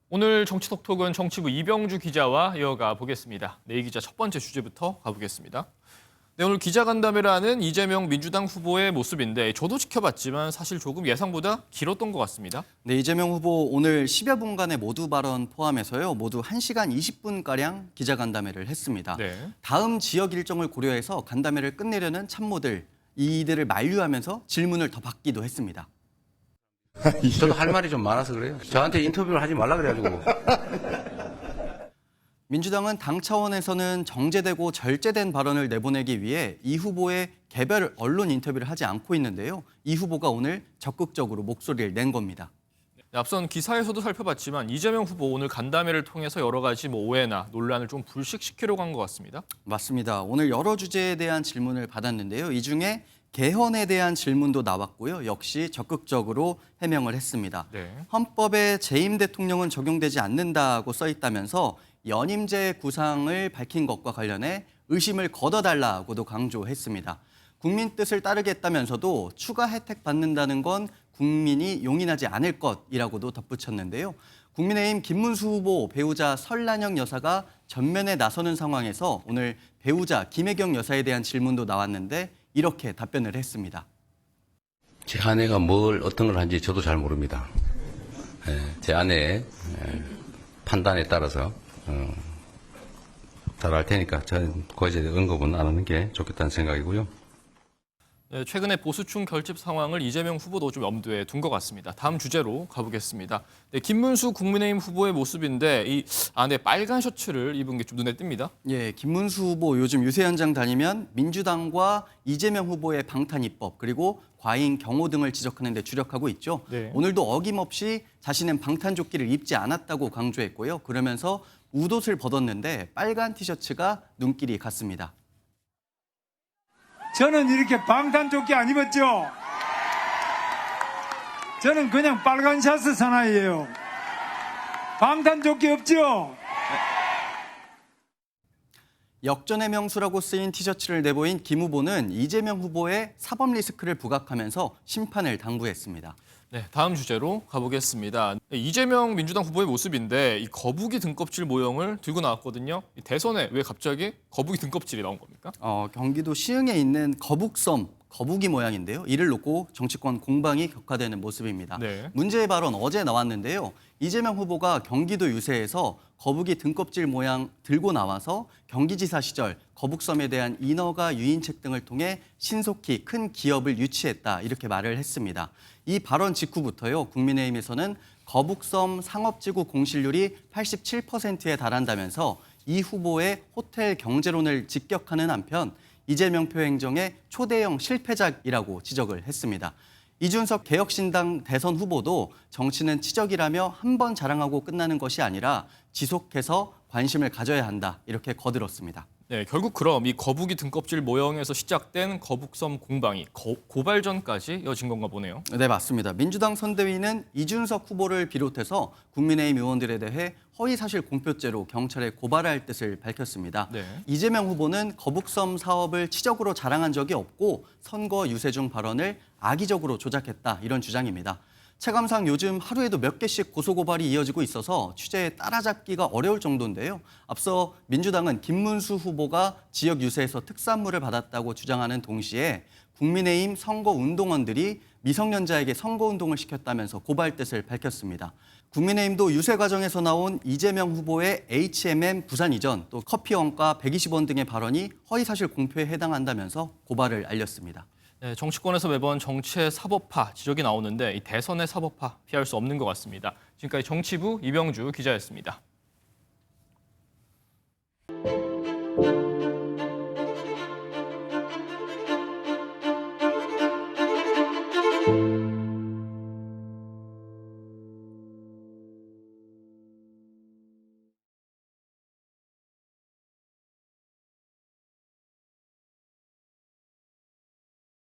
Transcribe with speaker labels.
Speaker 1: 오늘 정치톡톡은 정치부 이병주 기자와 이어가 보겠습니다. 네, 이 기자 첫 번째 주제부터 가보겠습니다. 네, 오늘 기자간담회라는 이재명 민주당 후보의 모습인데 저도 지켜봤지만 사실 조금 예상보다 길었던 것 같습니다.
Speaker 2: 네, 이재명 후보 오늘 10여 분간의 모두 발언 포함해서요. 모두 1시간 20분가량 기자간담회를 했습니다.
Speaker 1: 네.
Speaker 2: 다음 지역 일정을 고려해서 간담회를 끝내려는 참모들, 이들을 만류하면서 질문을 더 받기도 했습니다.
Speaker 3: 저도 할 말이 좀 많아서 그래요. 저한테 인터뷰를 하지 말라 그래가지고.
Speaker 2: 민주당은 당 차원에서는 정제되고 절제된 발언을 내보내기 위해 이 후보의 개별 언론 인터뷰를 하지 않고 있는데요. 이 후보가 오늘 적극적으로 목소리를 낸 겁니다.
Speaker 1: 네, 앞선 기사에서도 살펴봤지만 이재명 후보 오늘 간담회를 통해서 여러 가지 오해나 논란을 좀 불식시키려고 한 것 같습니다.
Speaker 2: 맞습니다. 오늘 여러 주제에 대한 질문을 받았는데요. 이 중에 개헌에 대한 질문도 나왔고요. 역시 적극적으로 해명을 했습니다.
Speaker 1: 네.
Speaker 2: 헌법에 재임 대통령은 적용되지 않는다고 써 있다면서 연임제 구상을 밝힌 것과 관련해 의심을 걷어달라고도 강조했습니다. 국민 뜻을 따르겠다면서도 추가 혜택 받는다는 건 국민이 용인하지 않을 것이라고도 덧붙였는데요. 국민의힘 김문수 후보 배우자 설란영 여사가 전면에 나서는 상황에서 오늘 배우자 김혜경 여사에 대한 질문도 나왔는데 이렇게 답변을 했습니다.
Speaker 3: 제 아내가 어떤 걸 하는지 저도 잘 모릅니다. 제 아내의 판단에 따라서 따라할 테니까 저는 그에 대해 언급은 안 하는 게 좋겠다는 생각이고요.
Speaker 1: 네, 최근에 보수층 결집 상황을 이재명 후보도 좀 염두에 둔 것 같습니다. 다음 주제로 가보겠습니다. 네, 김문수 국민의힘 후보의 모습인데 이 안에 빨간 셔츠를 입은 게 좀 눈에 띕니다.
Speaker 2: 예, 김문수 후보 요즘 유세 현장 다니면 민주당과 이재명 후보의 방탄 입법 그리고 과잉 경호 등을 지적하는 데 주력하고 있죠.
Speaker 1: 네.
Speaker 2: 오늘도 어김없이 자신은 방탄조끼를 입지 않았다고 강조했고요. 그러면서 웃옷을 벗었는데 빨간 티셔츠가 눈길이 갔습니다.
Speaker 4: 저는 이렇게 방탄조끼 안 입었죠. 저는 그냥 빨간 셔츠 사나이예요. 방탄조끼 없죠.
Speaker 2: 역전의 명수라고 쓰인 티셔츠를 내보인 김 후보는 이재명 후보의 사법 리스크를 부각하면서 심판을 당부했습니다.
Speaker 1: 네, 다음 주제로 가보겠습니다. 네, 이재명 민주당 후보의 모습인데 이 거북이 등껍질 모형을 들고 나왔거든요. 이 대선에 왜 갑자기 거북이 등껍질이 나온 겁니까?
Speaker 2: 경기도 시흥에 있는 거북섬, 거북이 모양인데요. 이를 놓고 정치권 공방이 격화되는 모습입니다.
Speaker 1: 네.
Speaker 2: 문제의 발언 어제 나왔는데요. 이재명 후보가 경기도 유세에서 거북이 등껍질 모양 들고 나와서 경기지사 시절 거북섬에 대한 인허가 유인책 등을 통해 신속히 큰 기업을 유치했다 이렇게 말을 했습니다. 이 발언 직후부터요. 국민의힘에서는 거북섬 상업지구 공실률이 87%에 달한다면서 이 후보의 호텔 경제론을 직격하는 한편 이재명 표 행정의 초대형 실패작이라고 지적을 했습니다. 이준석 개혁신당 대선 후보도 정치는 치적이라며 한 번 자랑하고 끝나는 것이 아니라 지속해서 관심을 가져야 한다 이렇게 거들었습니다.
Speaker 1: 네, 결국 그럼 이 거북이 등껍질 모형에서 시작된 거북섬 공방이 고발전까지 이어진 건가 보네요.
Speaker 2: 네, 맞습니다. 민주당 선대위는 이준석 후보를 비롯해서 국민의힘 의원들에 대해 허위사실 공표죄로 경찰에 고발할 뜻을 밝혔습니다.
Speaker 1: 네.
Speaker 2: 이재명 후보는 거북섬 사업을 치적으로 자랑한 적이 없고 선거 유세 중 발언을 악의적으로 조작했다 이런 주장입니다. 체감상 요즘 하루에도 몇 개씩 고소고발이 이어지고 있어서 취재에 따라잡기가 어려울 정도인데요. 앞서 민주당은 김문수 후보가 지역 유세에서 특산물을 받았다고 주장하는 동시에 국민의힘 선거운동원들이 미성년자에게 선거운동을 시켰다면서 고발 뜻을 밝혔습니다. 국민의힘도 유세 과정에서 나온 이재명 후보의 HMM 부산 이전, 또 커피 원가 120원 등의 발언이 허위사실 공표에 해당한다면서 고발을 알렸습니다.
Speaker 1: 네, 정치권에서 매번 정치의 사법화 지적이 나오는데 이 대선의 사법화 피할 수 없는 것 같습니다. 지금까지 정치부 이병주 기자였습니다.